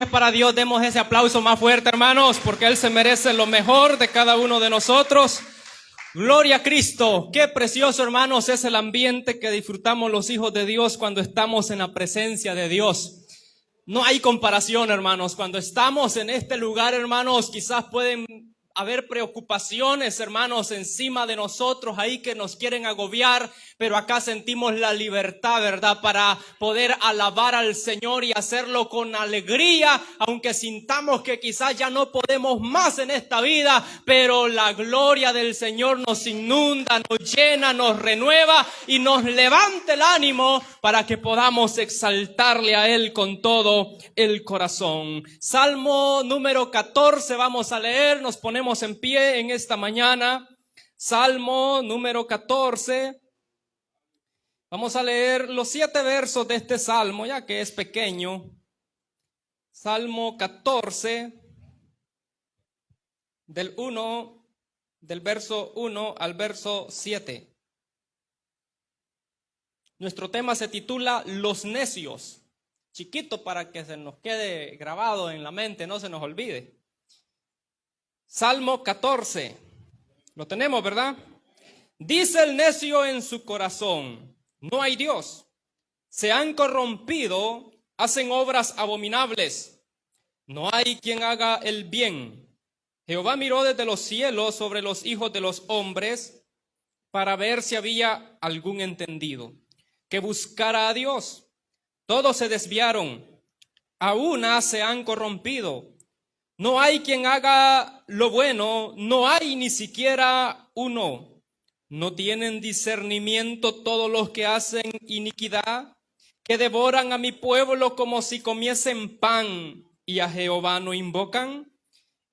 para Dios. Demos ese aplauso más fuerte, hermanos, porque Él se merece lo mejor de cada uno de nosotros. Gloria a Cristo. Qué precioso, hermanos, es el ambiente que disfrutamos los hijos de Dios cuando estamos en la presencia de Dios. No hay comparación, hermanos. Cuando estamos en este lugar, hermanos, quizás pueden haber preocupaciones, hermanos, encima de nosotros ahí que nos quieren agobiar, pero acá sentimos la libertad, ¿verdad? Para poder alabar al Señor y hacerlo con alegría, aunque sintamos que quizás ya no podemos más en esta vida, pero la gloria del Señor nos inunda, nos llena, nos renueva y nos levanta el ánimo para que podamos exaltarle a Él con todo el corazón. Salmo número 14 vamos a leer, nos ponemos en pie en esta mañana. Salmo número 14. Vamos a leer los 7 versos de este salmo, ya que es pequeño. Salmo 14, del verso 1 al verso 7. Nuestro tema se titula Los necios. Chiquito para que se nos quede grabado en la mente, no se nos olvide. Salmo 14. Lo tenemos, ¿verdad? Dice el necio en su corazón: no hay Dios. Se han corrompido, hacen obras abominables. No hay quien haga el bien. Jehová miró desde los cielos sobre los hijos de los hombres para ver si había algún entendido que buscara a Dios. Todos se desviaron, a una se han corrompido. No hay quien haga lo bueno, no hay ni siquiera uno. ¿No tienen discernimiento todos los que hacen iniquidad, que devoran a mi pueblo como si comiesen pan y a Jehová no invocan?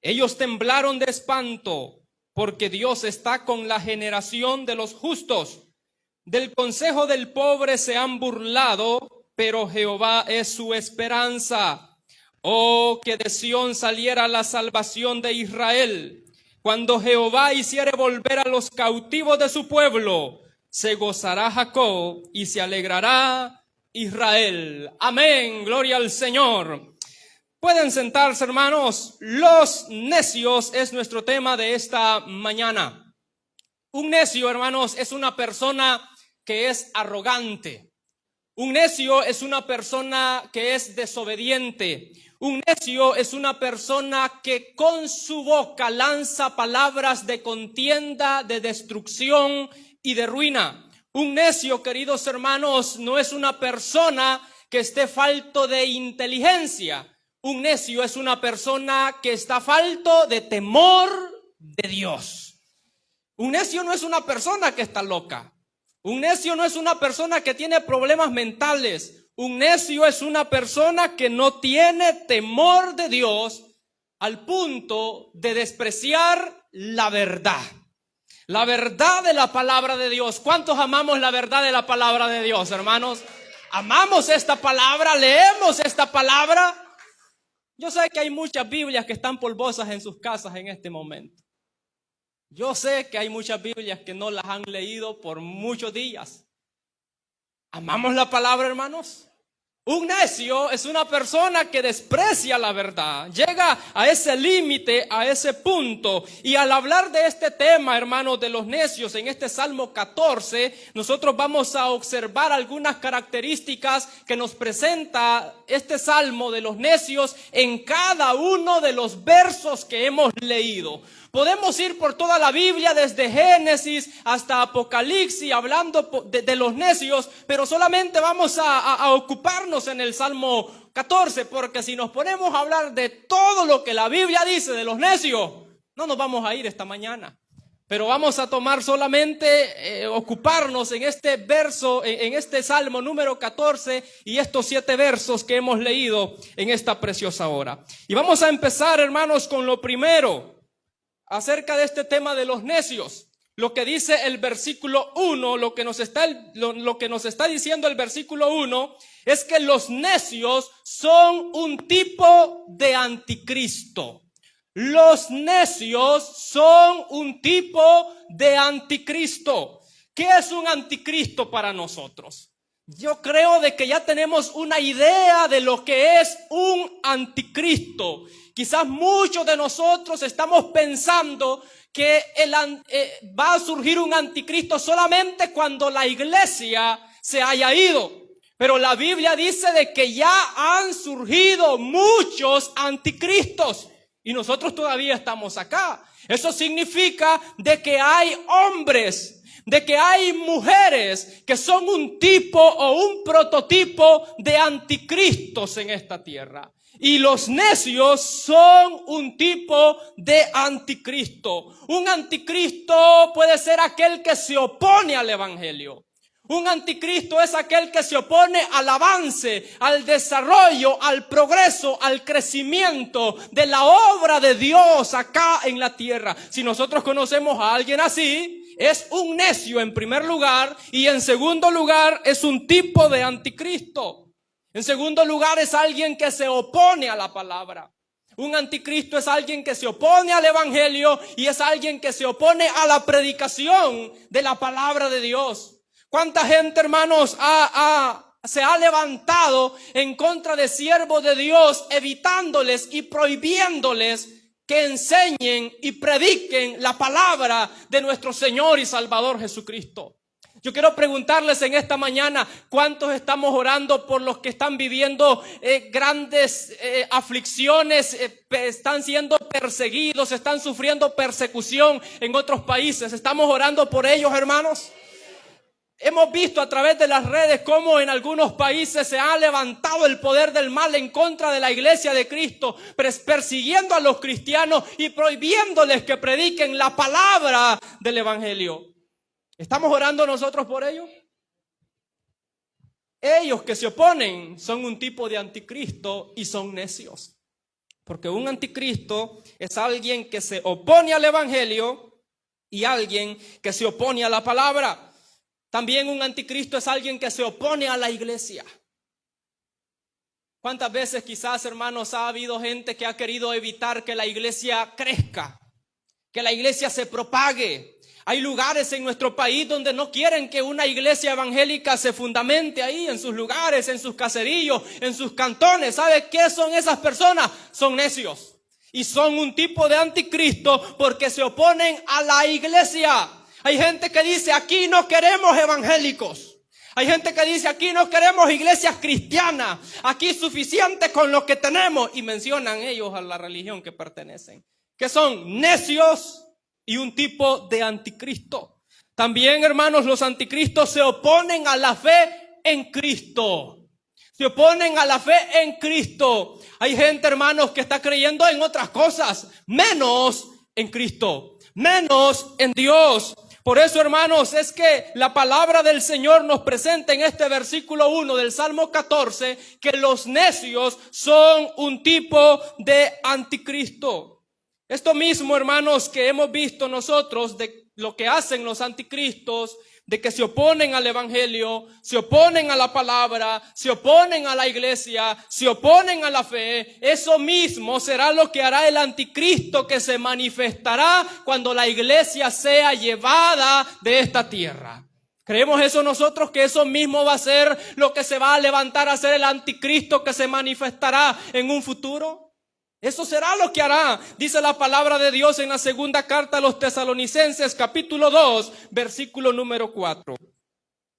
Ellos temblaron de espanto, porque Dios está con la generación de los justos. Del consejo del pobre se han burlado, pero Jehová es su esperanza. Oh, que de Sión saliera la salvación de Israel. Cuando Jehová hiciere volver a los cautivos de su pueblo, se gozará Jacob y se alegrará Israel. Amén, gloria al Señor. Pueden sentarse, hermanos. Los necios es nuestro tema de esta mañana. Un necio, hermanos, es una persona que es arrogante. Un necio es una persona que es desobediente. Un necio es una persona que con su boca lanza palabras de contienda, de destrucción y de ruina. Un necio, queridos hermanos, no es una persona que esté falto de inteligencia. Un necio es una persona que está falto de temor de Dios. Un necio no es una persona que está loca. Un necio no es una persona que tiene problemas mentales. Un necio es una persona que no tiene temor de Dios al punto de despreciar la verdad. La verdad de la palabra de Dios. ¿Cuántos amamos la verdad de la palabra de Dios, hermanos? Amamos esta palabra, leemos esta palabra. Yo sé que hay muchas Biblias que están polvosas en sus casas en este momento. Yo sé que hay muchas Biblias que no las han leído por muchos días. ¿Amamos la palabra, hermanos? Un necio es una persona que desprecia la verdad, llega a ese límite, a ese punto. Y al hablar de este tema, hermanos, de los necios, en este Salmo 14, nosotros vamos a observar algunas características que nos presenta este Salmo de los necios en cada uno de los versos que hemos leído. Podemos ir por toda la Biblia, desde Génesis hasta Apocalipsis, hablando de los necios, pero solamente vamos a ocuparnos en el Salmo 14, porque si nos ponemos a hablar de todo lo que la Biblia dice de los necios, no nos vamos a ir esta mañana. Pero vamos a tomar solamente, ocuparnos en este verso, en este Salmo número 14 y estos 7 versos que hemos leído en esta preciosa hora. Y vamos a empezar, hermanos, con lo primero. Acerca de este tema de los necios, lo que dice el versículo 1, lo que nos está diciendo el versículo 1 es que los necios son un tipo de anticristo. Los necios son un tipo de anticristo. ¿Qué es un anticristo para nosotros? Yo creo de que ya tenemos una idea de lo que es un anticristo. Quizás muchos de nosotros estamos pensando que va a surgir un anticristo solamente cuando la iglesia se haya ido. Pero la Biblia dice de que ya han surgido muchos anticristos y nosotros todavía estamos acá. Eso significa de que hay hombres, de que hay mujeres que son un tipo o un prototipo de anticristos en esta tierra. Y los necios son un tipo de anticristo. Un anticristo puede ser aquel que se opone al evangelio. Un anticristo es aquel que se opone al avance, al desarrollo, al progreso, al crecimiento de la obra de Dios acá en la tierra. Si nosotros conocemos a alguien así, es un necio en primer lugar, y en segundo lugar es un tipo de anticristo. En segundo lugar es alguien que se opone a la palabra. Un anticristo es alguien que se opone al evangelio y es alguien que se opone a la predicación de la palabra de Dios. ¿Cuánta gente, hermanos, se ha levantado en contra de siervos de Dios, evitándoles y prohibiéndoles que enseñen y prediquen la palabra de nuestro Señor y Salvador Jesucristo? Yo quiero preguntarles en esta mañana, ¿cuántos estamos orando por los que están viviendo grandes aflicciones, están siendo perseguidos, están sufriendo persecución en otros países? ¿Estamos orando por ellos, hermanos? Hemos visto a través de las redes cómo en algunos países se ha levantado el poder del mal en contra de la iglesia de Cristo, persiguiendo a los cristianos y prohibiéndoles que prediquen la palabra del evangelio. ¿Estamos orando nosotros por ellos? Ellos que se oponen son un tipo de anticristo y son necios. Porque un anticristo es alguien que se opone al evangelio y alguien que se opone a la palabra. También un anticristo es alguien que se opone a la iglesia. ¿Cuántas veces quizás, hermanos, ha habido gente que ha querido evitar que la iglesia crezca, que la iglesia se propague? Hay lugares en nuestro país donde no quieren que una iglesia evangélica se fundamente ahí, en sus lugares, en sus caseríos, en sus cantones. ¿Sabe qué son esas personas? Son necios y son un tipo de anticristo porque se oponen a la iglesia. Hay gente que dice, aquí no queremos evangélicos. Hay gente que dice, aquí no queremos iglesias cristianas. Aquí es suficiente con lo que tenemos. Y mencionan ellos a la religión que pertenecen, que son necios y un tipo de anticristo. También, hermanos, los anticristos se oponen a la fe en Cristo. Se oponen a la fe en Cristo. Hay gente, hermanos, que está creyendo en otras cosas, menos en Cristo, menos en Dios. Por eso, hermanos, es que la palabra del Señor nos presenta en este versículo 1 del Salmo 14 que los necios son un tipo de anticristo. Esto mismo, hermanos, que hemos visto nosotros de lo que hacen los anticristos, de que se oponen al evangelio, se oponen a la palabra, se oponen a la iglesia, se oponen a la fe. Eso mismo será lo que hará el anticristo que se manifestará cuando la iglesia sea llevada de esta tierra. ¿Creemos eso nosotros, que eso mismo va a ser lo que se va a levantar a ser el anticristo que se manifestará en un futuro? Eso será lo que hará, dice la palabra de Dios en la segunda carta a los Tesalonicenses, capítulo 2, versículo número 4.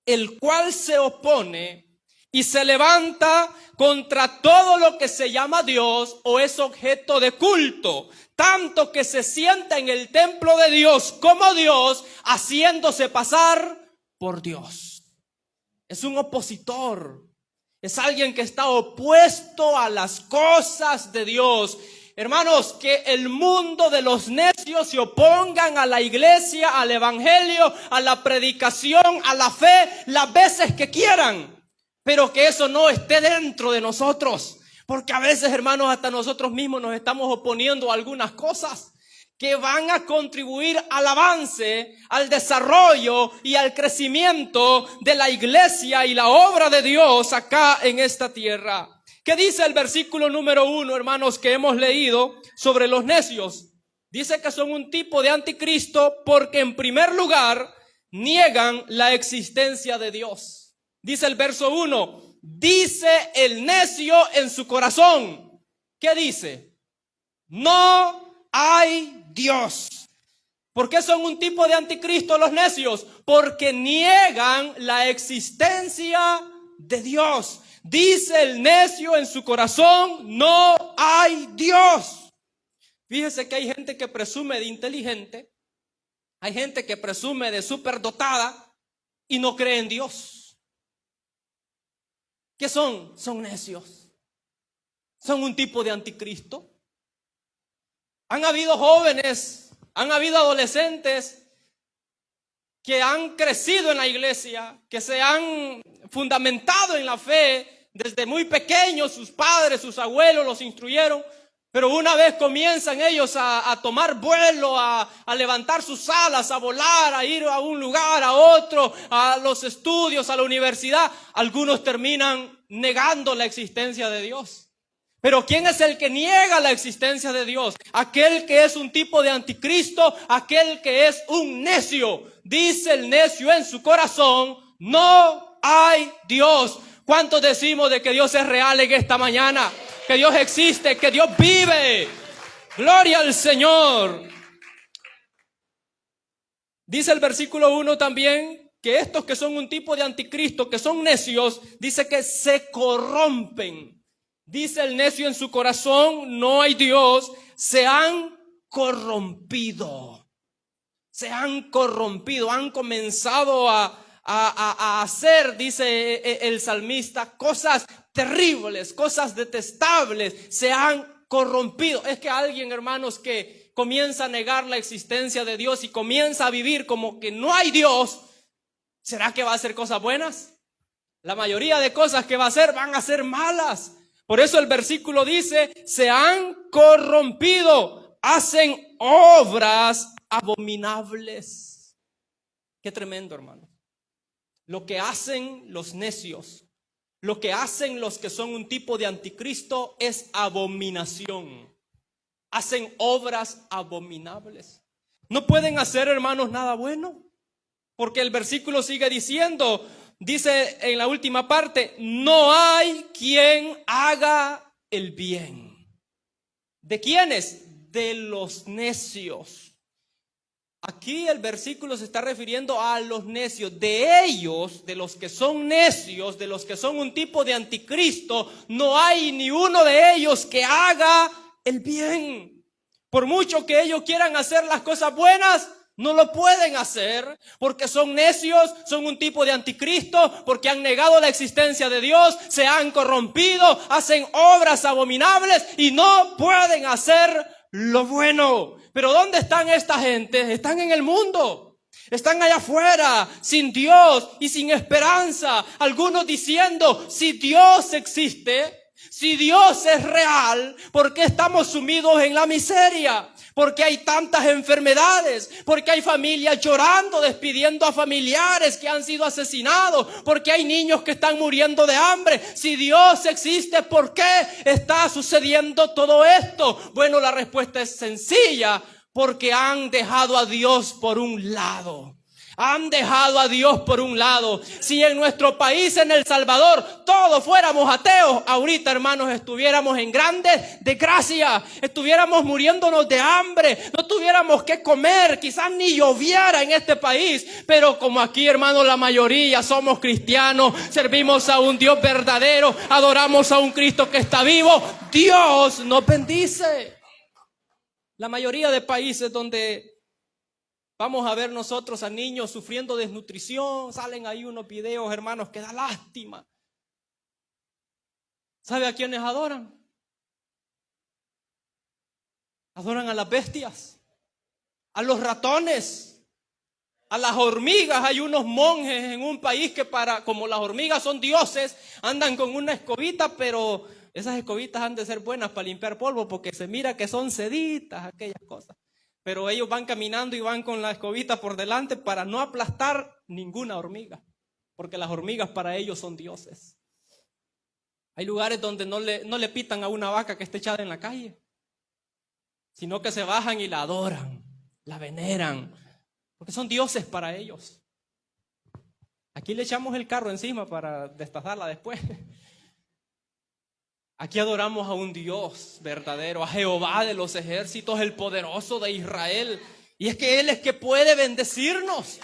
El cual se opone y se levanta contra todo lo que se llama Dios o es objeto de culto, tanto que se sienta en el templo de Dios como Dios, haciéndose pasar por Dios. Es un opositor. Es alguien que está opuesto a las cosas de Dios. Hermanos, que el mundo de los necios se opongan a la iglesia, al evangelio, a la predicación, a la fe, las veces que quieran. Pero que eso no esté dentro de nosotros. Porque a veces, hermanos, hasta nosotros mismos nos estamos oponiendo a algunas cosas que van a contribuir al avance, al desarrollo y al crecimiento de la iglesia y la obra de Dios acá en esta tierra. ¿Qué dice el versículo número 1, hermanos, que hemos leído sobre los necios? Dice que son un tipo de anticristo porque en primer lugar niegan la existencia de Dios. Dice el verso 1, dice el necio en su corazón. ¿Qué dice? No hay Dios. ¿Por qué son un tipo de anticristo los necios? Porque niegan la existencia de Dios. Dice el necio en su corazón, no hay Dios. Fíjese que hay gente que presume de inteligente, hay gente que presume de superdotada y no cree en Dios. ¿Qué son? Son necios. Son un tipo de anticristo. Han habido jóvenes, han habido adolescentes que han crecido en la iglesia, que se han fundamentado en la fe desde muy pequeños. Sus padres, sus abuelos los instruyeron, pero una vez comienzan ellos a tomar vuelo, a levantar sus alas, a volar, a ir a un lugar, a otro, a los estudios, a la universidad, algunos terminan negando la existencia de Dios. Pero ¿quién es el que niega la existencia de Dios? Aquel que es un tipo de anticristo, aquel que es un necio. Dice el necio en su corazón, no hay Dios. ¿Cuántos decimos de que Dios es real en esta mañana? Que Dios existe, que Dios vive. Gloria al Señor. Dice el versículo 1 también que estos que son un tipo de anticristo, que son necios, dice que se corrompen. Dice el necio en su corazón, no hay Dios, se han corrompido. Se han corrompido, han comenzado a hacer, dice el salmista, cosas terribles, cosas detestables, se han corrompido. Es que alguien, hermanos, que comienza a negar la existencia de Dios y comienza a vivir como que no hay Dios, ¿será que va a hacer cosas buenas? La mayoría de cosas que va a hacer van a ser malas. Por eso el versículo dice, se han corrompido, hacen obras abominables. Qué tremendo, hermano. Lo que hacen los necios, lo que hacen los que son un tipo de anticristo es abominación. Hacen obras abominables. No pueden hacer, hermanos, nada bueno, porque el versículo sigue diciendo, dice en la última parte, no hay quien haga el bien. ¿De quiénes? De los necios. Aquí el versículo se está refiriendo a los necios. De ellos, de los que son necios, de los que son un tipo de anticristo, no hay ni uno de ellos que haga el bien. Por mucho que ellos quieran hacer las cosas buenas, no lo pueden hacer porque son necios, son un tipo de anticristo, porque han negado la existencia de Dios, se han corrompido, hacen obras abominables y no pueden hacer lo bueno. Pero ¿dónde están esta gente? Están en el mundo. Están allá afuera, sin Dios y sin esperanza. Algunos diciendo, si Dios existe, si Dios es real, ¿por qué estamos sumidos en la miseria? ¿Por qué hay tantas enfermedades? ¿Por qué hay familias llorando, despidiendo a familiares que han sido asesinados? ¿Por qué hay niños que están muriendo de hambre? Si Dios existe, ¿por qué está sucediendo todo esto? Bueno, la respuesta es sencilla, porque han dejado a Dios por un lado. Han dejado a Dios por un lado. Si en nuestro país, en El Salvador, todos fuéramos ateos, ahorita, hermanos, estuviéramos en grande desgracia, estuviéramos muriéndonos de hambre, no tuviéramos que comer, quizás ni lloviera en este país. Pero como aquí, hermanos, la mayoría somos cristianos, servimos a un Dios verdadero, adoramos a un Cristo que está vivo, Dios nos bendice. La mayoría de países donde vamos a ver nosotros a niños sufriendo desnutrición, salen ahí unos videos, hermanos, que da lástima. ¿Sabe a quiénes adoran? Adoran a las bestias, a los ratones, a las hormigas. Hay unos monjes en un país que como las hormigas son dioses, andan con una escobita, pero esas escobitas han de ser buenas para limpiar polvo, porque se mira que son seditas, aquellas cosas. Pero ellos van caminando y van con la escobita por delante para no aplastar ninguna hormiga, porque las hormigas para ellos son dioses. Hay lugares donde no le pitan a una vaca que esté echada en la calle, sino que se bajan y la adoran, la veneran, porque son dioses para ellos. Aquí le echamos el carro encima para destazarla después. Aquí adoramos a un Dios verdadero, a Jehová de los ejércitos, el poderoso de Israel. Y es que Él es que puede bendecirnos.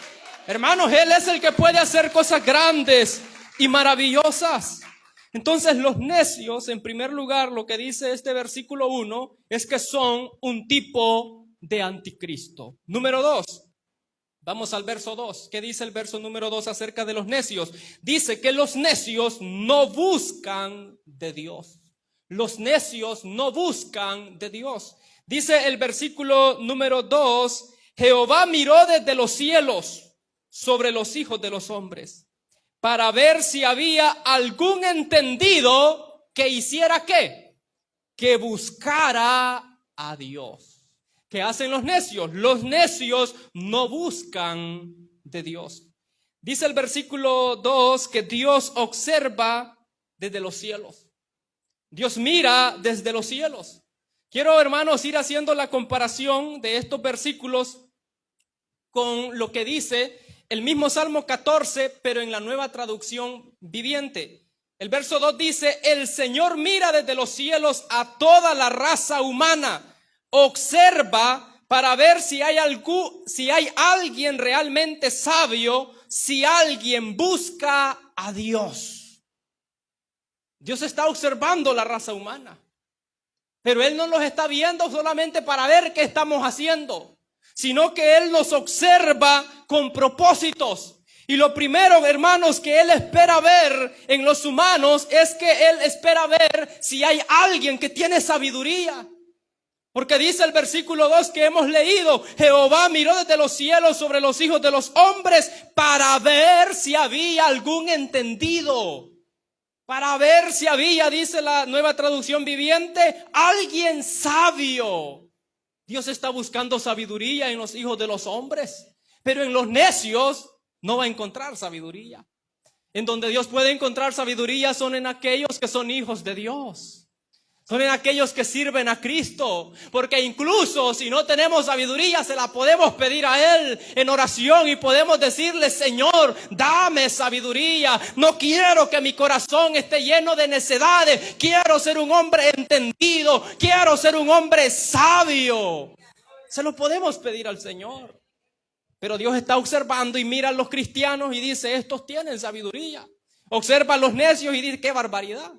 Hermanos, Él es el que puede hacer cosas grandes y maravillosas. Entonces los necios, en primer lugar, lo que dice este versículo 1 es que son un tipo de anticristo. Número 2, vamos al verso 2. ¿Qué dice el verso número 2 acerca de los necios? Dice que los necios no buscan de Dios. Los necios no buscan de Dios. Dice el versículo número 2, Jehová miró desde los cielos sobre los hijos de los hombres, para ver si había algún entendido que hiciera ¿qué? Que buscara a Dios. ¿Qué hacen los necios? Los necios no buscan de Dios. Dice el versículo 2 que Dios observa desde los cielos. Dios mira desde los cielos. Quiero, hermanos, ir haciendo la comparación de estos versículos con lo que dice el mismo Salmo 14, pero en la Nueva Traducción Viviente. El verso 2 dice, el Señor mira desde los cielos a toda la raza humana, observa para ver si hay alguien realmente sabio, si alguien busca a Dios. Dios está observando la raza humana, pero Él no los está viendo solamente para ver qué estamos haciendo, sino que Él nos observa con propósitos. Y lo primero, hermanos, que Él espera ver en los humanos es que Él espera ver si hay alguien que tiene sabiduría. Porque dice el versículo 2 que hemos leído, Jehová miró desde los cielos sobre los hijos de los hombres para ver si había algún entendido. Para ver si había, dice la Nueva Traducción Viviente, alguien sabio. Dios está buscando sabiduría en los hijos de los hombres, pero en los necios no va a encontrar sabiduría. En donde Dios puede encontrar sabiduría son en aquellos que son hijos de Dios. Son en aquellos que sirven a Cristo, porque incluso si no tenemos sabiduría, se la podemos pedir a Él en oración y podemos decirle, Señor, dame sabiduría. No quiero que mi corazón esté lleno de necedades. Quiero ser un hombre entendido. Quiero ser un hombre sabio. Se lo podemos pedir al Señor. Pero Dios está observando y mira a los cristianos y dice, estos tienen sabiduría. Observa a los necios y dice, qué barbaridad.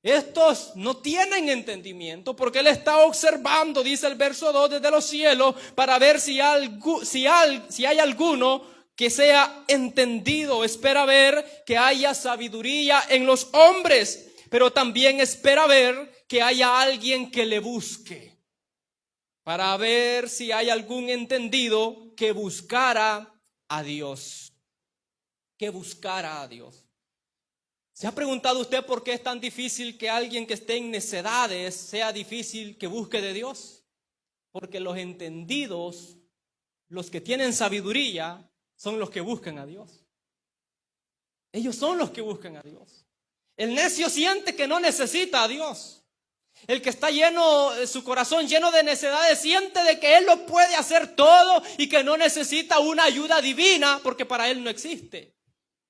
Estos no tienen entendimiento porque Él está observando, dice el verso 2, desde los cielos para ver si hay alguno que sea entendido. Espera ver que haya sabiduría en los hombres, pero también espera ver que haya alguien que le busque. Para ver si hay algún entendido que buscara a Dios. Que buscara a Dios. ¿Se ha preguntado usted por qué es tan difícil que alguien que esté en necedades sea difícil que busque de Dios? Porque los entendidos, los que tienen sabiduría, son los que buscan a Dios. Ellos son los que buscan a Dios. El necio siente que no necesita a Dios. El que está lleno, su corazón lleno de necedades, siente de que él lo puede hacer todo y que no necesita una ayuda divina porque para él no existe.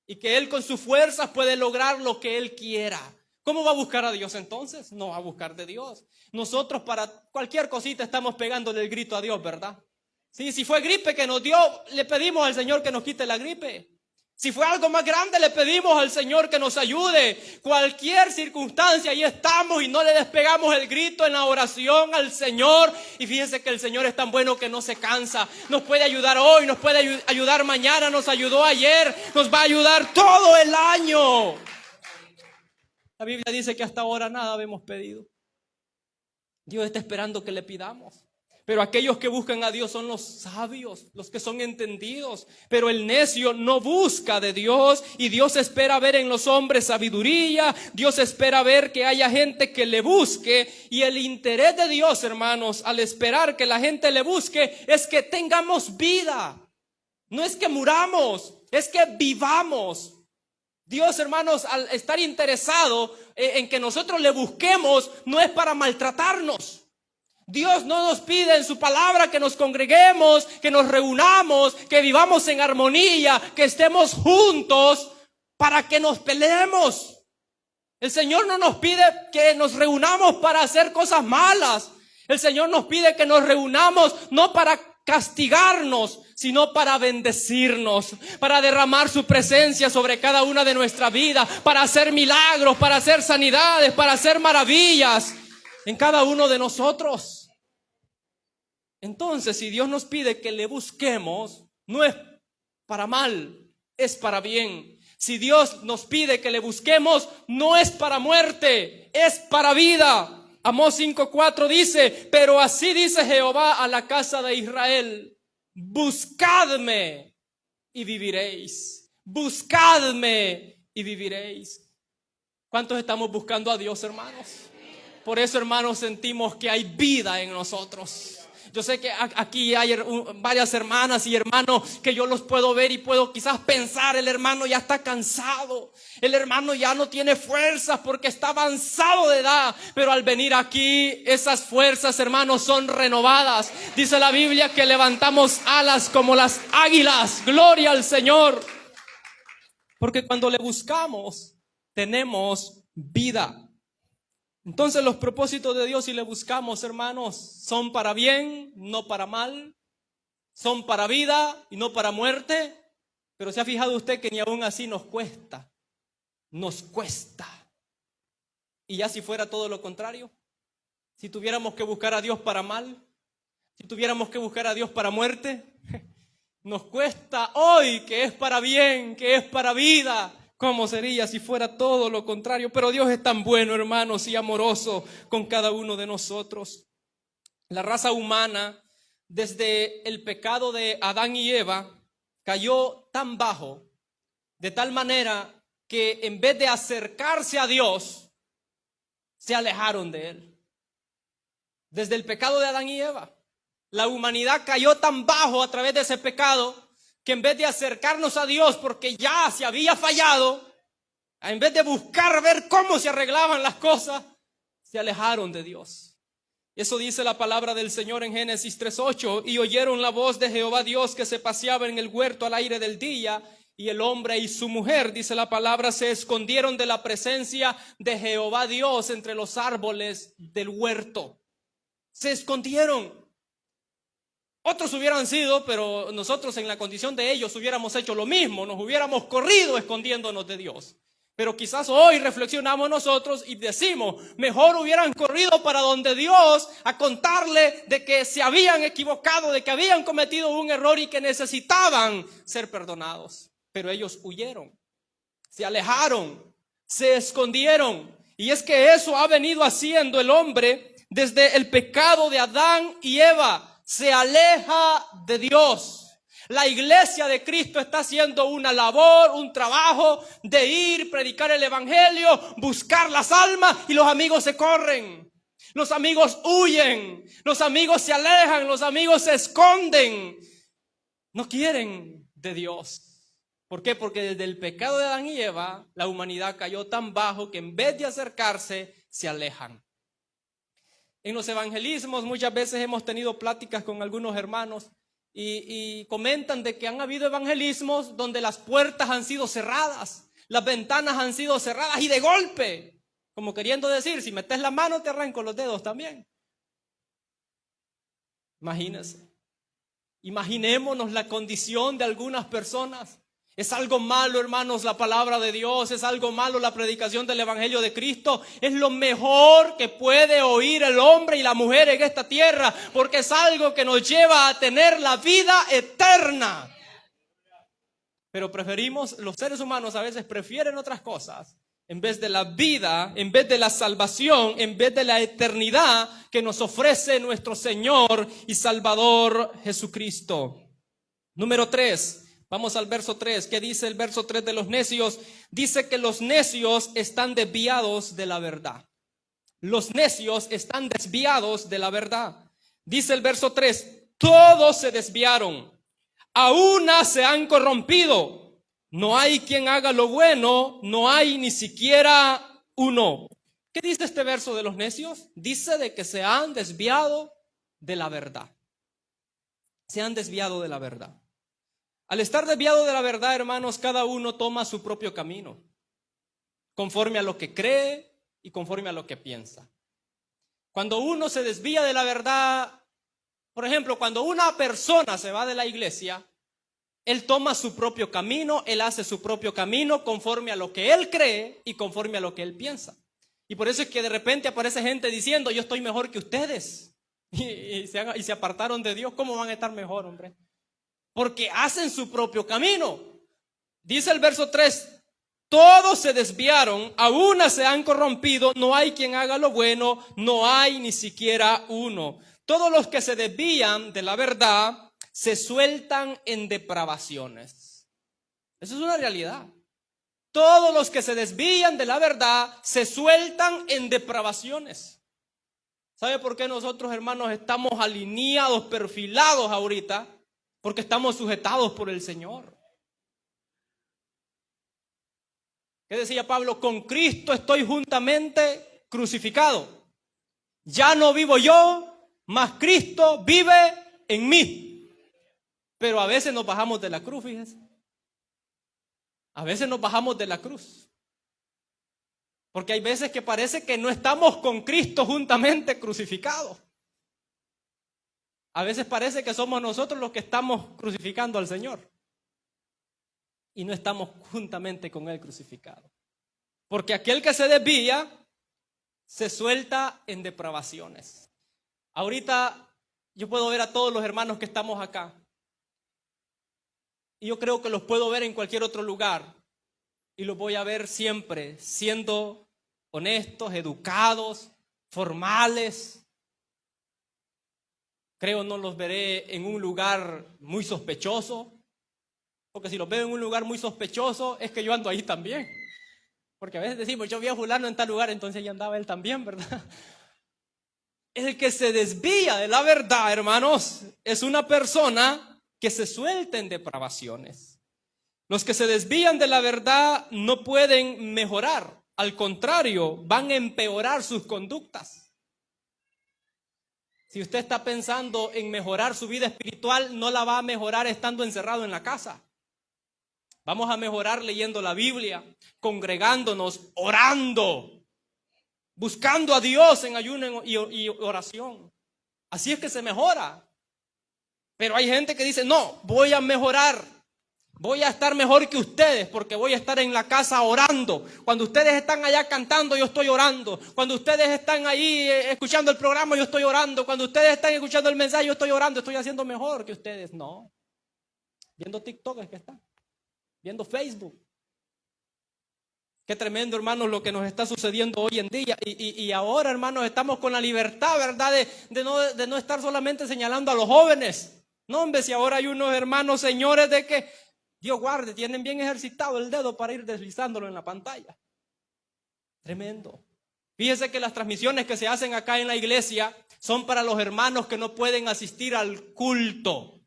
Y que Él con sus fuerzas puede lograr lo que Él quiera. ¿Cómo va a buscar a Dios entonces? No va a buscar de Dios. Nosotros para cualquier cosita estamos pegándole el grito a Dios, ¿verdad? Sí, si fue gripe que nos dio, le pedimos al Señor que nos quite la gripe. Si fue algo más grande, le pedimos al Señor que nos ayude. Cualquier circunstancia, ahí estamos y no le despegamos el grito en la oración al Señor. Y fíjense que el Señor es tan bueno que no se cansa. Nos puede ayudar hoy, nos puede ayudar mañana, nos ayudó ayer, nos va a ayudar todo el año. La Biblia dice que hasta ahora nada hemos pedido. Dios está esperando que le pidamos. Pero aquellos que buscan a Dios son los sabios, los que son entendidos. Pero el necio no busca de Dios y Dios espera ver en los hombres sabiduría. Dios espera ver que haya gente que le busque. Y el interés de Dios, hermanos, al esperar que la gente le busque, es que tengamos vida. No es que muramos, es que vivamos. Dios, hermanos, al estar interesado en que nosotros le busquemos, no es para maltratarnos. Dios no nos pide en su palabra que nos congreguemos, que nos reunamos, que vivamos en armonía, que estemos juntos para que nos peleemos. El Señor no nos pide que nos reunamos para hacer cosas malas. El Señor nos pide que nos reunamos no para castigarnos, sino para bendecirnos, para derramar su presencia sobre cada una de nuestras vidas, para hacer milagros, para hacer sanidades, para hacer maravillas en cada uno de nosotros. Entonces, si Dios nos pide que le busquemos, no es para mal, es para bien. Si Dios nos pide que le busquemos, no es para muerte, es para vida. Amós 5:4 dice: pero así dice Jehová a la casa de Israel: buscadme y viviréis. Buscadme y viviréis. ¿Cuántos estamos buscando a Dios, hermanos? Por eso, hermanos, sentimos que hay vida en nosotros. Yo sé que aquí hay varias hermanas y hermanos que yo los puedo ver y puedo quizás pensar: el hermano ya está cansado, el hermano ya no tiene fuerzas porque está avanzado de edad. Pero al venir aquí, esas fuerzas, hermanos, son renovadas. Dice la Biblia que levantamos alas como las águilas. Gloria al Señor. Porque cuando le buscamos, tenemos vida. Entonces los propósitos de Dios, si le buscamos, hermanos, son para bien, no para mal. Son para vida y no para muerte. Pero ¿se ha fijado usted que ni aún así nos cuesta? Nos cuesta. Y ya si fuera todo lo contrario, si tuviéramos que buscar a Dios para mal, si tuviéramos que buscar a Dios para muerte, nos cuesta hoy que es para bien, que es para vida. ¿Cómo sería si fuera todo lo contrario? Pero Dios es tan bueno, hermanos, y amoroso con cada uno de nosotros. La raza humana, desde el pecado de Adán y Eva, cayó tan bajo, de tal manera que en vez de acercarse a Dios, se alejaron de Él. Desde el pecado de Adán y Eva, la humanidad cayó tan bajo a través de ese pecado que en vez de acercarnos a Dios porque ya se había fallado, en vez de buscar ver cómo se arreglaban las cosas, se alejaron de Dios. Eso dice la palabra del Señor en Génesis 3:8: y oyeron la voz de Jehová Dios que se paseaba en el huerto al aire del día, y el hombre y su mujer, dice la palabra, se escondieron de la presencia de Jehová Dios entre los árboles del huerto. Se escondieron. Otros hubieran sido, pero nosotros en la condición de ellos hubiéramos hecho lo mismo, nos hubiéramos corrido escondiéndonos de Dios. Pero quizás hoy reflexionamos nosotros y decimos: mejor hubieran corrido para donde Dios a contarle de que se habían equivocado, de que habían cometido un error y que necesitaban ser perdonados. Pero ellos huyeron, se alejaron, se escondieron. Y es que eso ha venido haciendo el hombre desde el pecado de Adán y Eva. Se aleja de Dios. La iglesia de Cristo está haciendo una labor, un trabajo de ir, predicar el evangelio, buscar las almas, y los amigos se corren. Los amigos huyen, los amigos se alejan, los amigos se esconden. No quieren de Dios. ¿Por qué? Porque desde el pecado de Adán y Eva, la humanidad cayó tan bajo que en vez de acercarse, se alejan. En los evangelismos muchas veces hemos tenido pláticas con algunos hermanos y comentan de que han habido evangelismos donde las puertas han sido cerradas, las ventanas han sido cerradas y de golpe, como queriendo decir: si metes la mano te arranco los dedos también. Imagínense, imaginémonos la condición de algunas personas. Es algo malo, hermanos, la palabra de Dios. Es algo malo la predicación del evangelio de Cristo. Es lo mejor que puede oír el hombre y la mujer en esta tierra, porque es algo que nos lleva a tener la vida eterna. Pero los seres humanos a veces prefieren otras cosas en vez de la vida, en vez de la salvación, en vez de la eternidad que nos ofrece nuestro Señor y Salvador Jesucristo. Número 3. Vamos al verso 3. ¿Qué dice el verso 3 de los necios? Dice que los necios están desviados de la verdad. Los necios están desviados de la verdad. Dice el verso 3: todos se desviaron, a una se han corrompido. No hay quien haga lo bueno, no hay ni siquiera uno. ¿Qué dice este verso de los necios? Dice de que se han desviado de la verdad. Se han desviado de la verdad. Al estar desviado de la verdad, hermanos, cada uno toma su propio camino, conforme a lo que cree y conforme a lo que piensa. Cuando uno se desvía de la verdad, por ejemplo, cuando una persona se va de la iglesia, él toma su propio camino, él hace su propio camino conforme a lo que él cree y conforme a lo que él piensa. Y por eso es que de repente aparece gente diciendo, yo estoy mejor que ustedes. Y se apartaron de Dios. ¿Cómo van a estar mejor, hombre? Porque hacen su propio camino. Dice el verso 3, todos se desviaron, a una se han corrompido, no hay quien haga lo bueno, no hay ni siquiera uno. Todos los que se desvían de la verdad se sueltan en depravaciones. Eso es una realidad. Todos los que se desvían de la verdad se sueltan en depravaciones. ¿Sabe por qué nosotros, hermanos, estamos alineados, perfilados ahorita? Porque estamos sujetados por el Señor. ¿Qué decía Pablo? Con Cristo estoy juntamente crucificado. Ya no vivo yo, mas Cristo vive en mí. Pero a veces nos bajamos de la cruz, fíjense. A veces nos bajamos de la cruz. Porque hay veces que parece que no estamos con Cristo juntamente crucificados. A veces parece que somos nosotros los que estamos crucificando al Señor. Y no estamos juntamente con Él crucificado. Porque aquel que se desvía se suelta en depravaciones. Ahorita yo puedo ver a todos los hermanos que estamos acá. Y yo creo que los puedo ver en cualquier otro lugar. Y los voy a ver siempre siendo honestos, educados, formales. Creo no los veré en un lugar muy sospechoso. Porque si los veo en un lugar muy sospechoso, es que yo ando ahí también. Porque a veces decimos, yo vi a fulano en tal lugar, entonces ya andaba él también, ¿verdad? El que se desvía de la verdad, hermanos, es una persona que se suelta en depravaciones. Los que se desvían de la verdad no pueden mejorar. Al contrario, van a empeorar sus conductas. Si usted está pensando en mejorar su vida espiritual, no la va a mejorar estando encerrado en la casa. Vamos a mejorar leyendo la Biblia, congregándonos, orando, buscando a Dios en ayuno y oración. Así es que se mejora. Pero hay gente que dice, no, voy a mejorar. Voy a estar mejor que ustedes porque voy a estar en la casa orando. Cuando ustedes están allá cantando, yo estoy orando. Cuando ustedes están ahí escuchando el programa, yo estoy orando. Cuando ustedes están escuchando el mensaje, yo estoy orando. Estoy haciendo mejor que ustedes. No. Viendo TikTok es que está. Viendo Facebook. Qué tremendo, hermanos, lo que nos está sucediendo hoy en día. Y ahora, hermanos, estamos con la libertad, ¿verdad? De no estar solamente señalando a los jóvenes. No, hombre, si ahora hay unos hermanos, señores, de que Dios guarde, tienen bien ejercitado el dedo para ir deslizándolo en la pantalla. Tremendo. Fíjese que las transmisiones que se hacen acá en la iglesia son para los hermanos que no pueden asistir al culto.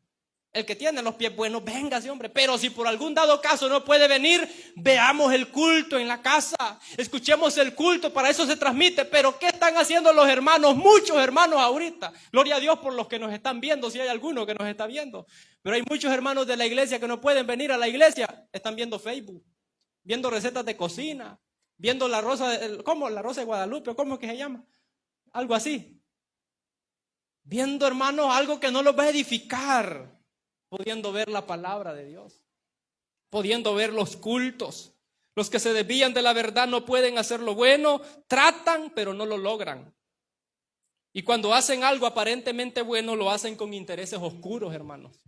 El que tiene los pies buenos, véngase, hombre. Pero si por algún dado caso no puede venir, veamos el culto en la casa. Escuchemos el culto, para eso se transmite. Pero ¿qué están haciendo los hermanos? Muchos hermanos ahorita. Gloria a Dios por los que nos están viendo, si hay alguno que nos está viendo. Pero hay muchos hermanos de la iglesia que no pueden venir a la iglesia. Están viendo Facebook, viendo recetas de cocina, viendo la rosa, ¿cómo? La rosa de Guadalupe, ¿cómo es que se llama? Algo así. Viendo, hermanos, algo que no los va a edificar. Pudiendo ver la palabra de Dios, pudiendo ver los cultos. Los que se desvían de la verdad no pueden hacer lo bueno, tratan pero no lo logran. Y cuando hacen algo aparentemente bueno, lo hacen con intereses oscuros, hermanos.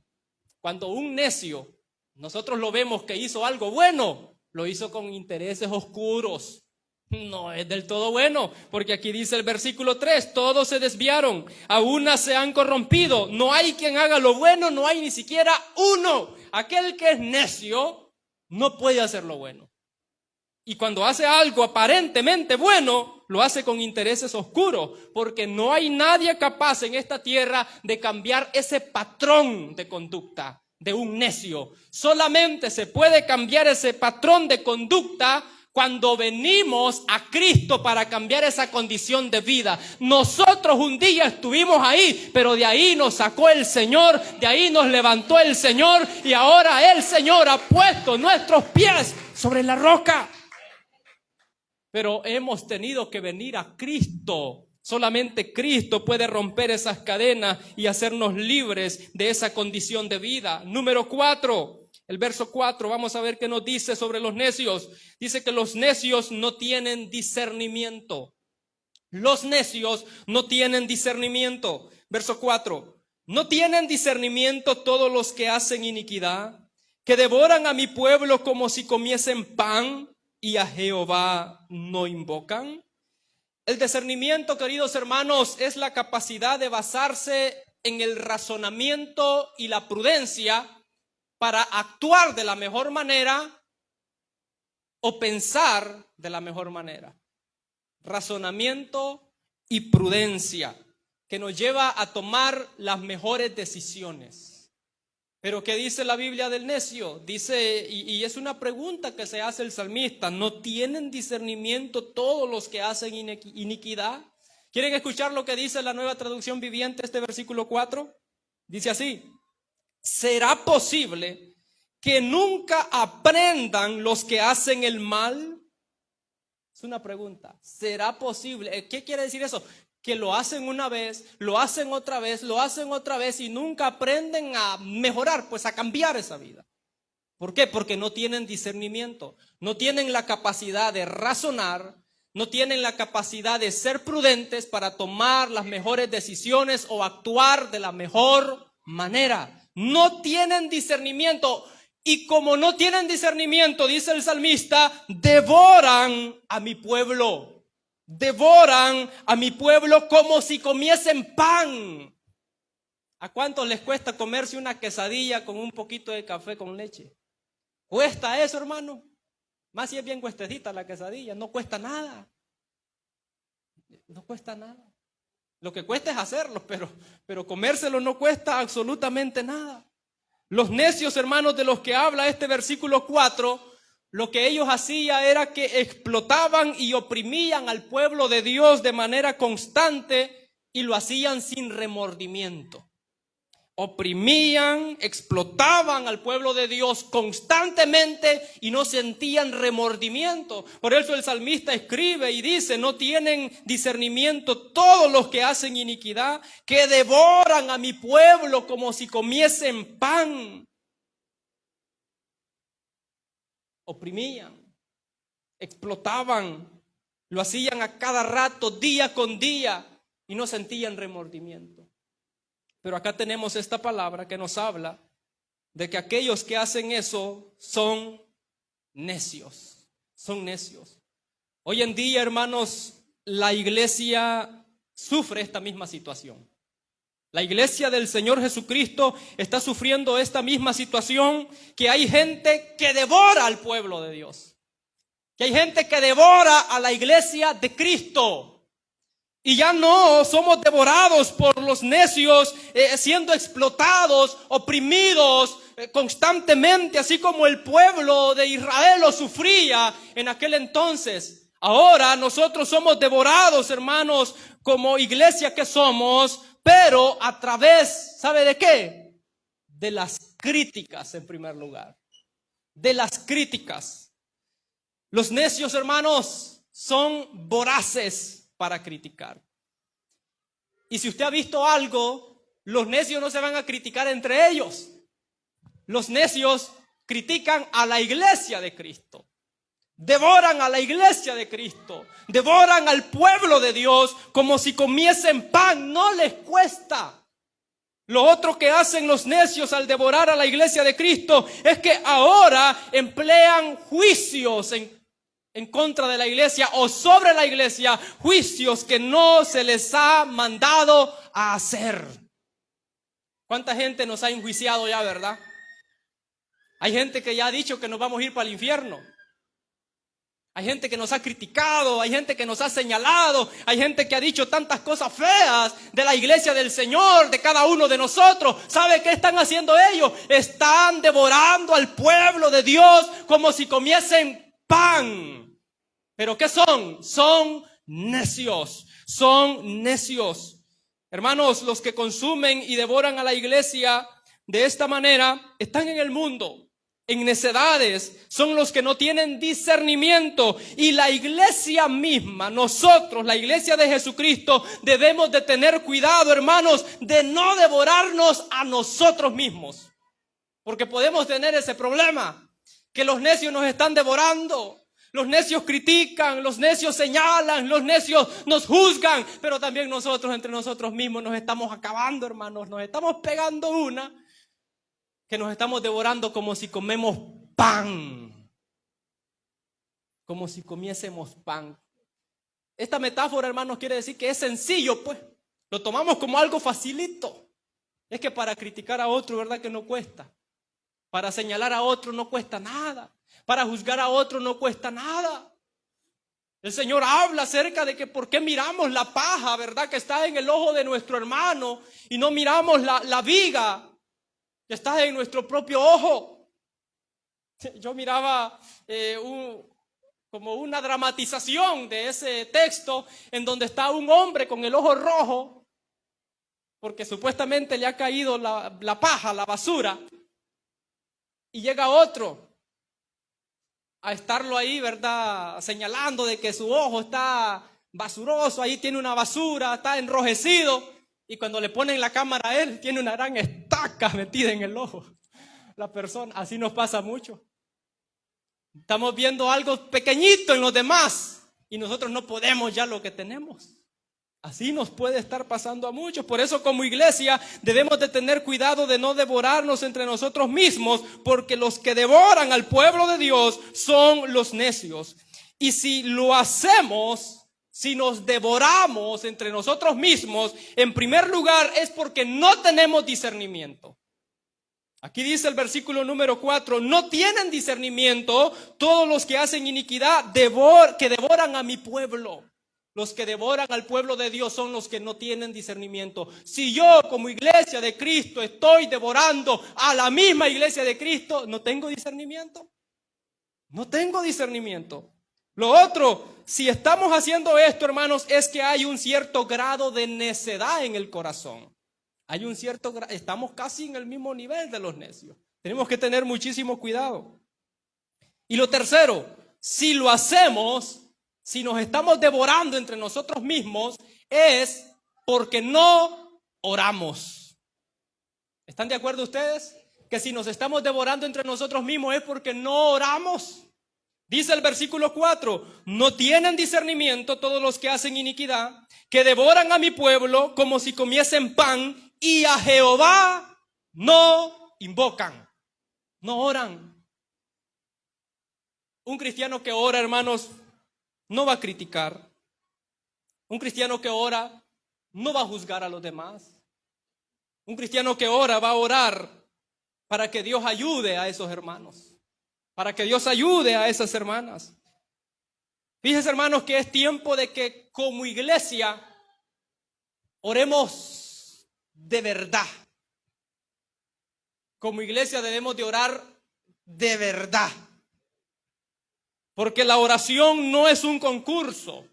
Cuando un necio, nosotros lo vemos que hizo algo bueno, lo hizo con intereses oscuros. No es del todo bueno, porque aquí dice el versículo 3, todos se desviaron, a una se han corrompido, no hay quien haga lo bueno, no hay ni siquiera uno. Aquel que es necio no puede hacer lo bueno. Y cuando hace algo aparentemente bueno, lo hace con intereses oscuros, porque no hay nadie capaz en esta tierra de cambiar ese patrón de conducta de un necio. Solamente se puede cambiar ese patrón de conducta cuando venimos a Cristo para cambiar esa condición de vida. Nosotros un día estuvimos ahí, pero de ahí nos sacó el Señor, de ahí nos levantó el Señor, y ahora el Señor ha puesto nuestros pies sobre la roca. Pero hemos tenido que venir a Cristo. Solamente Cristo puede romper esas cadenas y hacernos libres de esa condición de vida. Número 4. El verso 4, vamos a ver qué nos dice sobre los necios. Dice que los necios no tienen discernimiento. Los necios no tienen discernimiento. Verso 4. No tienen discernimiento todos los que hacen iniquidad, que devoran a mi pueblo como si comiesen pan y a Jehová no invocan. El discernimiento, queridos hermanos, es la capacidad de basarse en el razonamiento y la prudencia para actuar de la mejor manera o pensar de la mejor manera. Razonamiento y prudencia que nos lleva a tomar las mejores decisiones. Pero ¿qué dice la Biblia del necio? Dice, y es una pregunta que se hace el salmista, ¿no tienen discernimiento todos los que hacen iniquidad? ¿Quieren escuchar lo que dice la Nueva Traducción Viviente, este versículo 4? Dice así: ¿será posible que nunca aprendan los que hacen el mal? Es una pregunta. ¿Será posible? ¿Qué quiere decir eso? Que lo hacen una vez, lo hacen otra vez, lo hacen otra vez y nunca aprenden a mejorar, pues a cambiar esa vida. ¿Por qué? Porque no tienen discernimiento, no tienen la capacidad de razonar, no tienen la capacidad de ser prudentes para tomar las mejores decisiones o actuar de la mejor manera. No tienen discernimiento. Y como no tienen discernimiento, dice el salmista, devoran a mi pueblo. Devoran a mi pueblo como si comiesen pan. ¿A cuántos les cuesta comerse una quesadilla con un poquito de café con leche? ¿Cuesta eso, hermano? Más si es bien cuestecita la quesadilla, no cuesta nada. No cuesta nada. Lo que cuesta es hacerlo, pero comérselo no cuesta absolutamente nada. Los necios, hermanos, de los que habla este versículo 4, lo que ellos hacían era que explotaban y oprimían al pueblo de Dios de manera constante y lo hacían sin remordimiento. Oprimían, explotaban al pueblo de Dios constantemente y no sentían remordimiento. Por eso el salmista escribe y dice, no tienen discernimiento todos los que hacen iniquidad, que devoran a mi pueblo como si comiesen pan. Oprimían, explotaban, lo hacían a cada rato, día con día, y no sentían remordimiento. Pero acá tenemos esta palabra que nos habla de que aquellos que hacen eso son necios, son necios. Hoy en día, hermanos, la iglesia sufre esta misma situación. La iglesia del Señor Jesucristo está sufriendo esta misma situación, que hay gente que devora al pueblo de Dios, que hay gente que devora a la iglesia de Cristo. Y ya no somos devorados por los necios, siendo explotados, oprimidos constantemente, así como el pueblo de Israel lo sufría en aquel entonces. Ahora nosotros somos devorados, hermanos, como iglesia que somos, pero a través, ¿sabe de qué? De las críticas en primer lugar. De las críticas. Los necios, hermanos, son voraces para criticar. Y si usted ha visto algo, los necios no se van a criticar entre ellos. Los necios critican a la iglesia de Cristo. Devoran a la iglesia de Cristo. Devoran al pueblo de Dios como si comiesen pan. No les cuesta. Lo otro que hacen los necios al devorar a la iglesia de Cristo es que ahora emplean juicios en contra de la iglesia o sobre la iglesia, juicios que no se les ha mandado a hacer. ¿Cuánta gente nos ha enjuiciado ya, verdad? Hay gente que ya ha dicho que nos vamos a ir para el infierno. Hay gente que nos ha criticado, hay gente que nos ha señalado, hay gente que ha dicho tantas cosas feas de la iglesia del Señor, de cada uno de nosotros. ¿Sabe qué están haciendo ellos? Están devorando al pueblo de Dios como si comiesen pan. ¿Pero qué son? Son necios, son necios. Hermanos, los que consumen y devoran a la iglesia de esta manera están en el mundo, en necedades, son los que no tienen discernimiento. Y la iglesia misma, nosotros, la iglesia de Jesucristo, debemos de tener cuidado, hermanos, de no devorarnos a nosotros mismos. Porque podemos tener ese problema, que los necios nos están devorando. Los necios critican, los necios señalan, los necios nos juzgan, pero también nosotros entre nosotros mismos nos estamos acabando, hermanos, nos estamos pegando una que nos estamos devorando como si comemos pan, como si comiésemos pan. Esta metáfora, hermanos, quiere decir que es sencillo, pues, lo tomamos como algo facilito. Es que para criticar a otro, ¿verdad que no cuesta? Para señalar a otro no cuesta nada. Para juzgar a otro no cuesta nada. El Señor habla acerca de que por qué miramos la paja, ¿verdad?, que está en el ojo de nuestro hermano y no miramos la viga que está en nuestro propio ojo. Yo miraba como una dramatización de ese texto en donde está un hombre con el ojo rojo porque supuestamente le ha caído la paja, la basura, y llega otro a estarlo ahí, ¿verdad?, señalando de que su ojo está basuroso, ahí tiene una basura, está enrojecido. Y cuando le ponen la cámara a él, tiene una gran estaca metida en el ojo. La persona, así nos pasa mucho. Estamos viendo algo pequeñito en los demás y nosotros no podemos ya lo que tenemos. Así nos puede estar pasando a muchos. Por eso, como iglesia, debemos de tener cuidado de no devorarnos entre nosotros mismos, porque los que devoran al pueblo de Dios son los necios. Y si lo hacemos, si nos devoramos entre nosotros mismos, en primer lugar es porque no tenemos discernimiento. Aquí dice el versículo número 4, no tienen discernimiento todos los que hacen iniquidad, que devoran a mi pueblo. Los que devoran al pueblo de Dios son los que no tienen discernimiento. Si yo como iglesia de Cristo estoy devorando a la misma iglesia de Cristo, ¿no tengo discernimiento? No tengo discernimiento. Lo otro, si estamos haciendo esto, hermanos, es que hay un cierto grado de necedad en el corazón. Hay un cierto grado, estamos casi en el mismo nivel de los necios. Tenemos que tener muchísimo cuidado. Y lo tercero, si lo hacemos, si nos estamos devorando entre nosotros mismos, es porque no oramos. ¿Están de acuerdo ustedes? Que si nos estamos devorando entre nosotros mismos es porque no oramos. Dice el versículo 4, no tienen discernimiento todos los que hacen iniquidad, que devoran a mi pueblo como si comiesen pan, y a Jehová no invocan, no oran. Un cristiano que ora, hermanos, no va a criticar. Un cristiano que ora no va a juzgar a los demás. Un cristiano que ora va a orar para que Dios ayude a esos hermanos, para que Dios ayude a esas hermanas. Fíjense, hermanos, que es tiempo de que como iglesia oremos de verdad. Como iglesia debemos de orar de verdad. Porque la oración no es un concurso.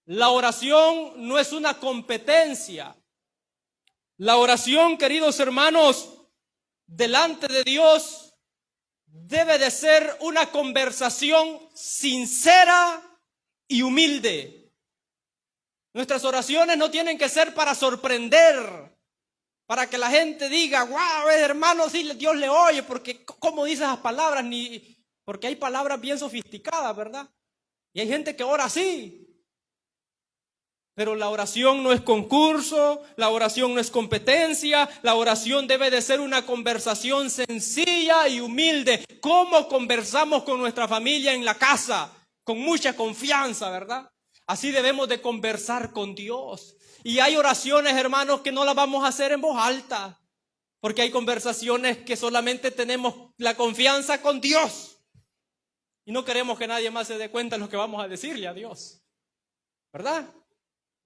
La oración no es una competencia. La oración, queridos hermanos, delante de Dios debe de ser una conversación sincera y humilde. Nuestras oraciones no tienen que ser para sorprender, para que la gente diga, wow, hermano, sí, Dios le oye, porque ¿cómo dice esas palabras? Porque hay palabras bien sofisticadas, ¿verdad? Y hay gente que ora así. Pero la oración no es concurso, la oración no es competencia, la oración debe de ser una conversación sencilla y humilde. ¿Cómo conversamos con nuestra familia en la casa? Con mucha confianza, ¿verdad? Así debemos de conversar con Dios. Y hay oraciones, hermanos, que no las vamos a hacer en voz alta, porque hay conversaciones que solamente tenemos la confianza con Dios. Y no queremos que nadie más se dé cuenta de lo que vamos a decirle a Dios, ¿verdad?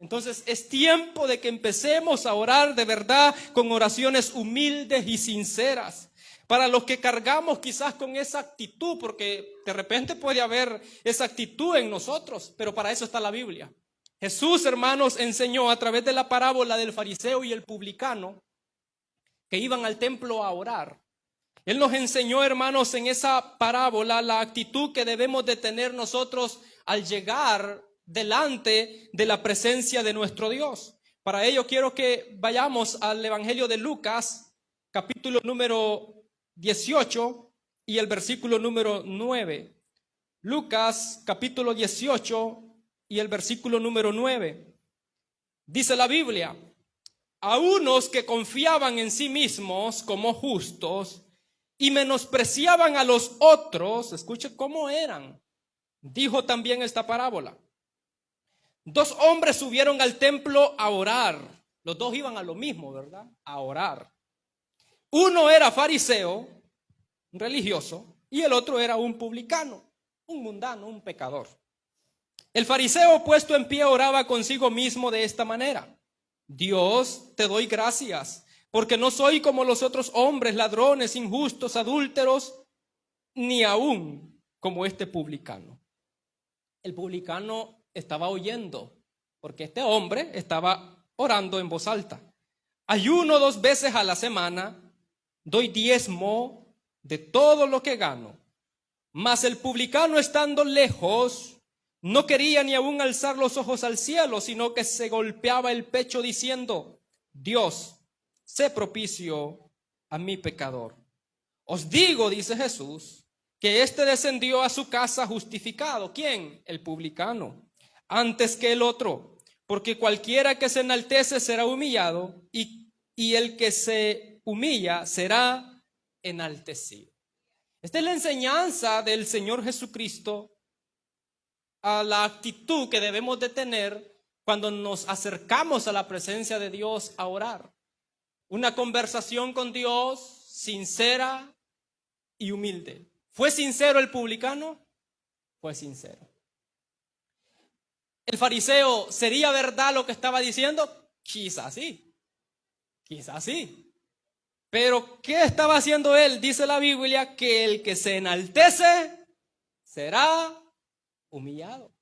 Entonces es tiempo de que empecemos a orar de verdad con oraciones humildes y sinceras. Para los que cargamos quizás con esa actitud, porque de repente puede haber esa actitud en nosotros, pero para eso está la Biblia. Jesús, hermanos, enseñó a través de la parábola del fariseo y el publicano que iban al templo a orar. Él nos enseñó, hermanos, en esa parábola la actitud que debemos de tener nosotros al llegar delante de la presencia de nuestro Dios. Para ello quiero que vayamos al Evangelio de Lucas, capítulo número 18 y el versículo número 9. Lucas, capítulo 18 y el versículo número 9. Dice la Biblia: a unos que confiaban en sí mismos como justos y menospreciaban a los otros, escuche cómo eran, dijo también esta parábola. 2 hombres subieron al templo a orar. Los dos iban a lo mismo, ¿verdad? A orar. Uno era fariseo, un religioso, y el otro era un publicano, un mundano, un pecador. El fariseo, puesto en pie, oraba consigo mismo de esta manera: Dios, te doy gracias, porque no soy como los otros hombres, ladrones, injustos, adúlteros, ni aún como este publicano. El publicano estaba oyendo, porque este hombre estaba orando en voz alta. Ayuno 2 veces a la semana, doy diezmo de todo lo que gano. Mas el publicano, estando lejos, no quería ni aún alzar los ojos al cielo, sino que se golpeaba el pecho diciendo: Dios, sé propicio a mi pecador. Os digo, dice Jesús, que éste descendió a su casa justificado. ¿Quién? El publicano, antes que el otro. Porque cualquiera que se enaltece será humillado, y el que se humilla será enaltecido. Esta es la enseñanza del Señor Jesucristo a la actitud que debemos de tener cuando nos acercamos a la presencia de Dios a orar. Una conversación con Dios sincera y humilde. ¿Fue sincero el publicano? Fue sincero. ¿El fariseo sería verdad lo que estaba diciendo? Quizás sí. Quizás sí. Pero ¿qué estaba haciendo él? Dice la Biblia que el que se enaltece será humillado.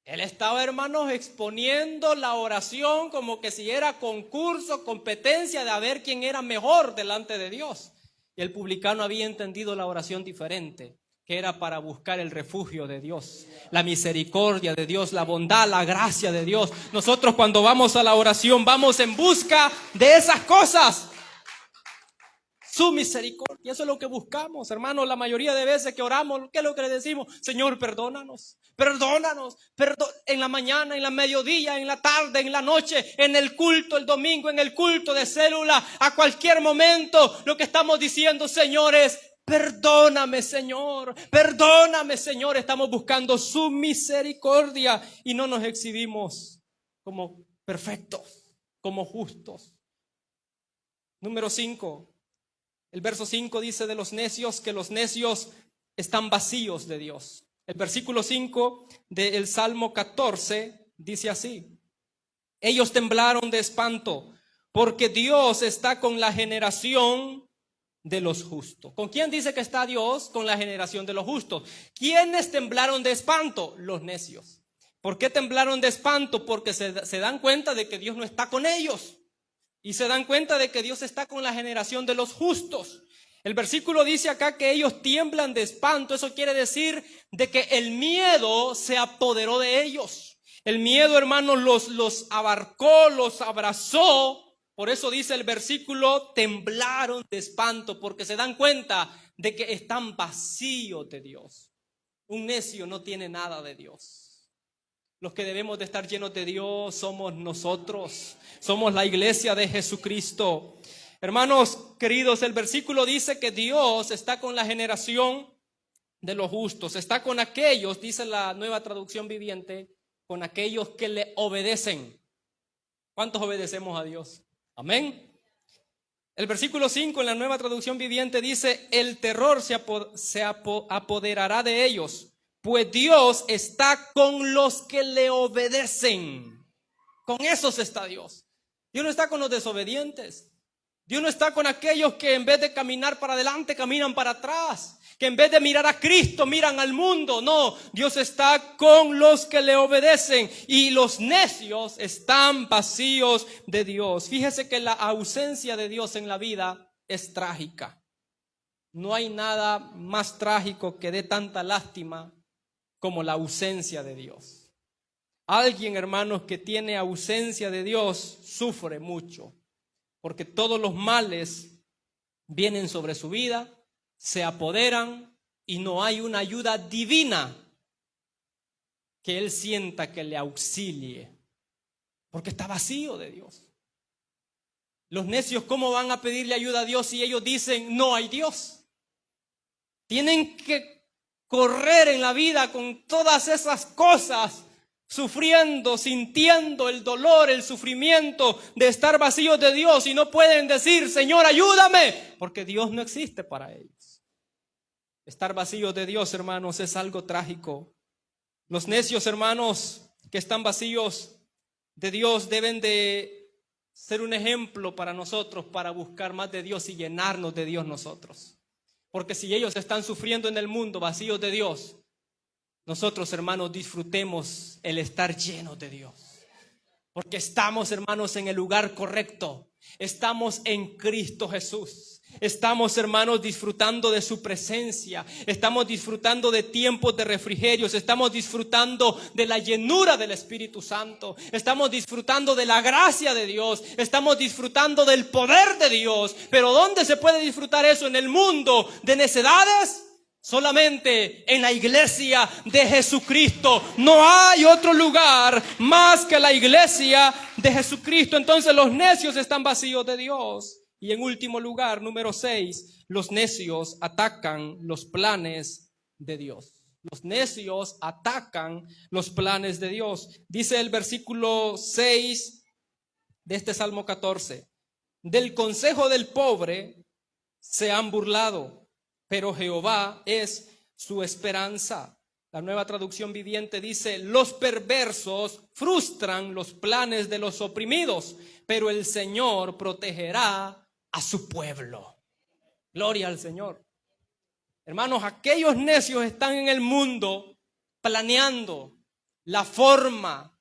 Él estaba, hermanos, exponiendo la oración como que si era concurso, competencia de a ver quién era mejor delante de Dios. Y el publicano había entendido la oración diferente, que era para buscar el refugio de Dios, la misericordia de Dios, la bondad, la gracia de Dios. Nosotros cuando vamos a la oración vamos en busca de esas cosas. Su misericordia, eso es lo que buscamos, hermanos. La mayoría de veces que oramos, ¿qué es lo que le decimos? Señor, perdónanos, perdónanos, en la mañana, en la mediodía, en la tarde, en la noche, en el culto, el domingo, en el culto de célula, a cualquier momento, lo que estamos diciendo, Señor, es: perdóname, Señor, perdóname, Señor. Estamos buscando su misericordia y no nos exhibimos como perfectos, como justos. Número 5. El verso 5 dice de los necios que los necios están vacíos de Dios. El versículo 5 del Salmo 14 dice así: ellos temblaron de espanto, porque Dios está con la generación de los justos. ¿Con quién dice que está Dios? Con la generación de los justos. ¿Quiénes temblaron de espanto? Los necios. ¿Por qué temblaron de espanto? Porque se dan cuenta de que Dios no está con ellos. Y se dan cuenta de que Dios está con la generación de los justos. El versículo dice acá que ellos tiemblan de espanto. Eso quiere decir de que el miedo se apoderó de ellos. El miedo, hermanos, los abarcó, los abrazó. Por eso dice el versículo: temblaron de espanto, porque se dan cuenta de que están vacíos de Dios. Un necio no tiene nada de Dios. Los que debemos de estar llenos de Dios somos nosotros. Somos la iglesia de Jesucristo. Hermanos queridos, el versículo dice que Dios está con la generación de los justos. Está con aquellos, dice la Nueva Traducción Viviente, con aquellos que le obedecen. ¿Cuántos obedecemos a Dios? Amén. El versículo 5 en la Nueva Traducción Viviente dice: el terror se apoderará de ellos, pues Dios está con los que le obedecen. Con esos está Dios. Dios no está con los desobedientes. Dios no está con aquellos que en vez de caminar para adelante, caminan para atrás. Que en vez de mirar a Cristo, miran al mundo. No, Dios está con los que le obedecen. Y los necios están vacíos de Dios. Fíjese que la ausencia de Dios en la vida es trágica. No hay nada más trágico que dé tanta lástima como la ausencia de Dios. Alguien, hermanos, que tiene ausencia de Dios sufre mucho. Porque todos los males vienen sobre su vida, se apoderan y no hay una ayuda divina que él sienta que le auxilie, porque está vacío de Dios. Los necios, ¿cómo van a pedirle ayuda a Dios si ellos dicen no hay Dios? Tienen que correr en la vida con todas esas cosas, sufriendo, sintiendo el dolor, el sufrimiento de estar vacíos de Dios, y no pueden decir, Señor, ayúdame, porque Dios no existe para ellos. Estar vacíos de Dios, hermanos, es algo trágico. Los necios, hermanos, que están vacíos de Dios deben de ser un ejemplo para nosotros, para buscar más de Dios y llenarnos de Dios nosotros. Porque si ellos están sufriendo en el mundo vacíos de Dios, nosotros, hermanos, disfrutemos el estar llenos de Dios. Porque estamos, hermanos, en el lugar correcto. Estamos en Cristo Jesús. Estamos, hermanos, disfrutando de su presencia. Estamos disfrutando de tiempos de refrigerios. Estamos disfrutando de la llenura del Espíritu Santo. Estamos disfrutando de la gracia de Dios. Estamos disfrutando del poder de Dios. Pero ¿dónde se puede disfrutar eso? ¿En el mundo de necedades? Solamente en la iglesia de Jesucristo. No hay otro lugar más que la iglesia de Jesucristo. Entonces los necios están vacíos de Dios. Y en último lugar, número 6, los necios atacan los planes de Dios. Los necios atacan los planes de Dios. Dice el versículo 6 de este Salmo 14. Del consejo del pobre se han burlado, pero Jehová es su esperanza. La Nueva Traducción Viviente dice, los perversos frustran los planes de los oprimidos, pero el Señor protegerá a su pueblo. Gloria al Señor. Hermanos, aquellos necios están en el mundo planeando la forma,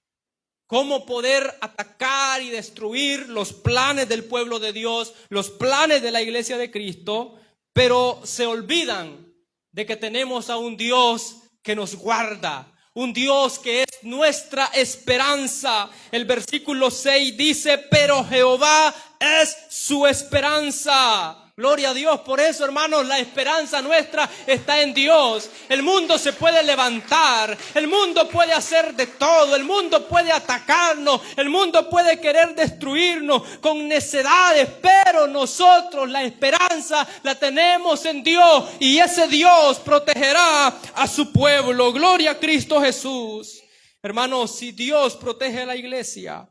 cómo poder atacar y destruir los planes del pueblo de Dios, los planes de la iglesia de Cristo, pero se olvidan de que tenemos a un Dios que nos guarda, un Dios que es nuestra esperanza. El versículo 6 dice, pero Jehová es su esperanza. Gloria a Dios. Por eso, hermanos, la esperanza nuestra está en Dios. El mundo se puede levantar, el mundo puede hacer de todo, el mundo puede atacarnos, el mundo puede querer destruirnos con necedades, pero nosotros la esperanza la tenemos en Dios, y ese Dios protegerá a su pueblo. Gloria a Cristo Jesús. Hermanos, si Dios protege a la iglesia,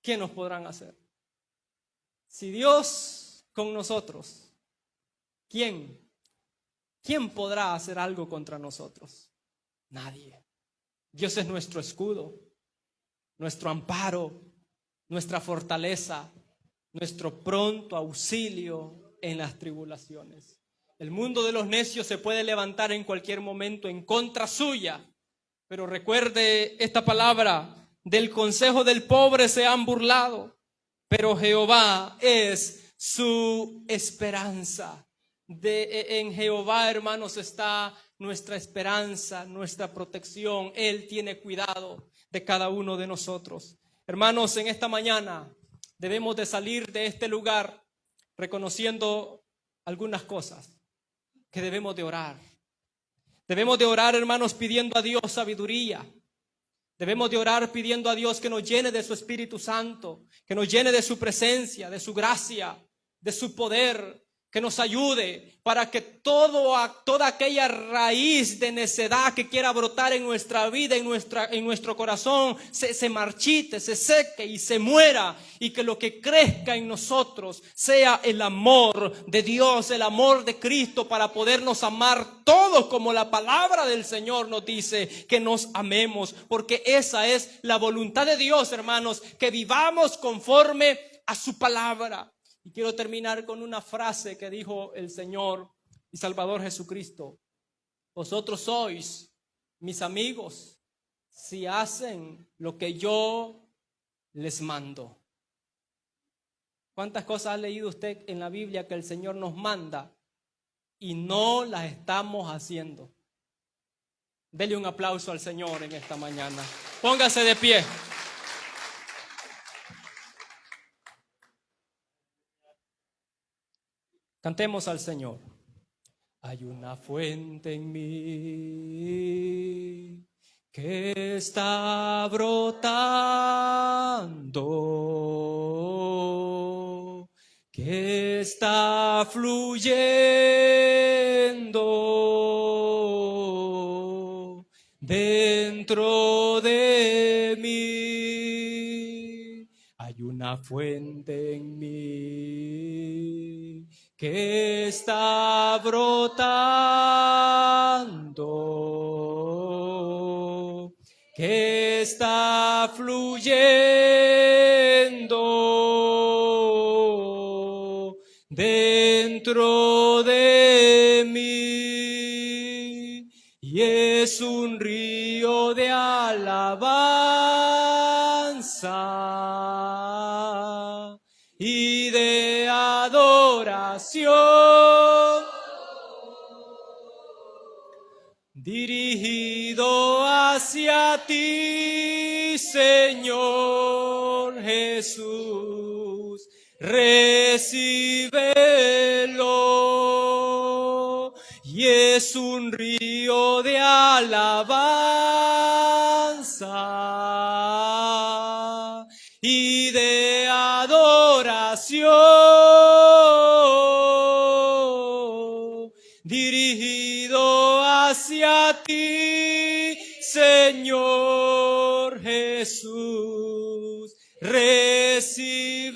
¿qué nos podrán hacer? Si Dios con nosotros, ¿quién podrá hacer algo contra nosotros? Nadie. Dios es nuestro escudo, nuestro amparo, nuestra fortaleza, nuestro pronto auxilio en las tribulaciones. El mundo de los necios se puede levantar en cualquier momento en contra suya, pero recuerde esta palabra, del consejo del pobre se han burlado, pero Jehová es su esperanza. En Jehová, hermanos, está nuestra esperanza, nuestra protección. Él tiene cuidado de cada uno de nosotros. Hermanos, en esta mañana debemos de salir de este lugar reconociendo algunas cosas que debemos de orar. Debemos de orar, hermanos, pidiendo a Dios sabiduría. Debemos de orar pidiendo a Dios que nos llene de su Espíritu Santo, que nos llene de su presencia, de su gracia, de su poder, que nos ayude para que toda aquella raíz de necedad que quiera brotar en nuestra vida, en nuestro corazón, se marchite, se seque y se muera, y que lo que crezca en nosotros sea el amor de Dios, el amor de Cristo, para podernos amar todos como la palabra del Señor nos dice que nos amemos, porque esa es la voluntad de Dios, hermanos, que vivamos conforme a su palabra. Y quiero terminar con una frase que dijo el Señor y Salvador Jesucristo. Vosotros sois mis amigos si hacen lo que yo les mando. ¿Cuántas cosas ha leído usted en la Biblia que el Señor nos manda y no las estamos haciendo? Dele un aplauso al Señor en esta mañana. Póngase de pie. Cantemos al Señor. Hay una fuente en mí que está brotando, que está fluyendo dentro de mí. Hay una fuente en mí que está brotando, que está fluyendo dentro de mí, y es un río de alabanza y de adoración, dirigido hacia ti, Señor Jesús. Recíbelo, y es un río de alabanza y de adoración, dirigido hacia ti, Señor Jesús. Recibe